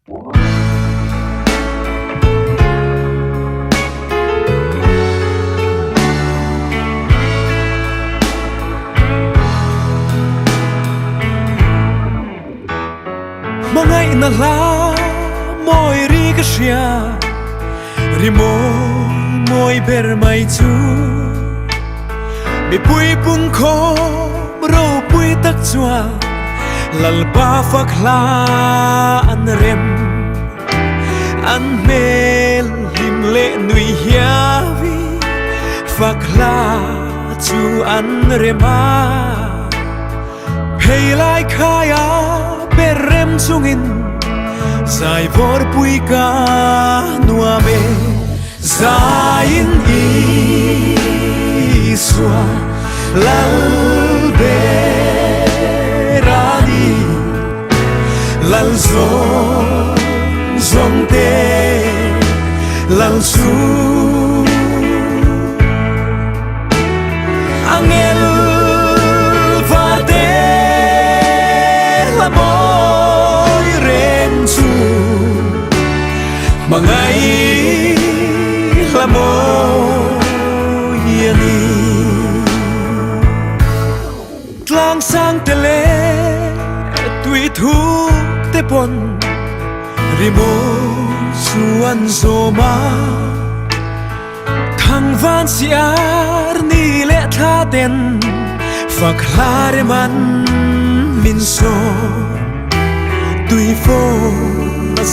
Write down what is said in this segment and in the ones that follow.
Mangai na la moi ri ka shia ri moi ber mai chu mi pui pung kho ro pui tak chua lal pa phak la an rem an mel lim le nui hia vi phak la chu an rema pei lai khaya berem sungin zai vor pui ka nuame zain iswa lal berani lal zong te lal su angel moi ren chu mangai la moi ani tlang sang te le tui thu te pon rimo suan zoma thang van siar ni le tha ten phak hare man min so tui phô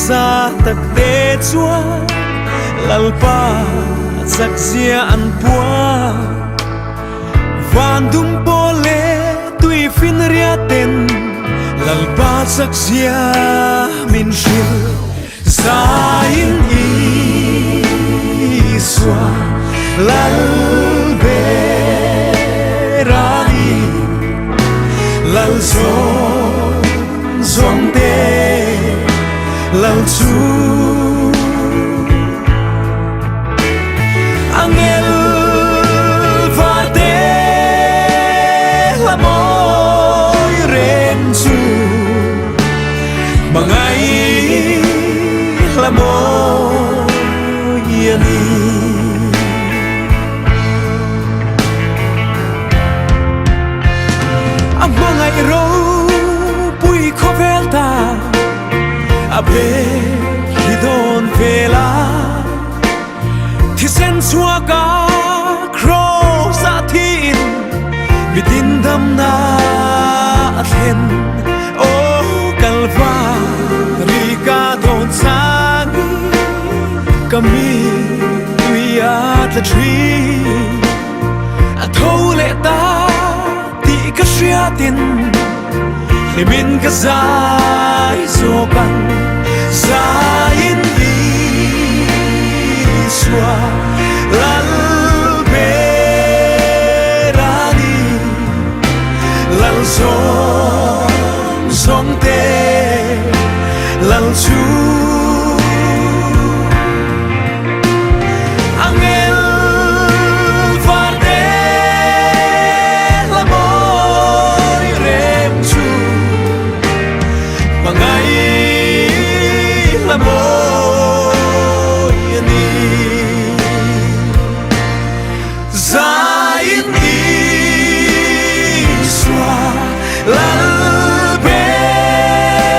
sa tak te chua lalpa sak zia an pua van dum pole tui fin ria ten lalpa sak zia min shil zain iswa lal berani lal zong te lal chu angel va te la moi ren chu mangai la moi ani mangai ro pui khovelta abe hidon vela thisen suaka cross athin bitin dam na athen o kalva rika don sang kami tuya the tree athole ta ti ka shriatin limin ka zai zo kan zain iswa lal berani lal zong te lal chu angel va te la moi rem chu mangai la moi ani zain iswa lal berani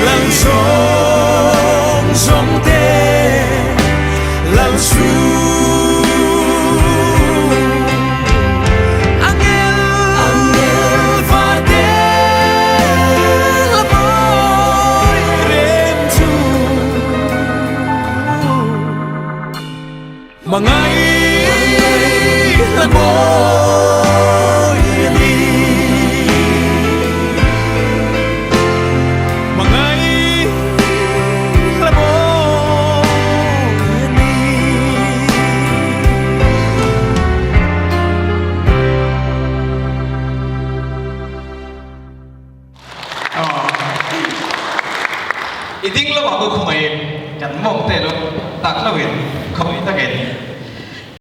lal zong te lal su mangai la moi ani mangai la moi ani iding lo wa ko khumai kan mong te lo tak lo win khoi ta gen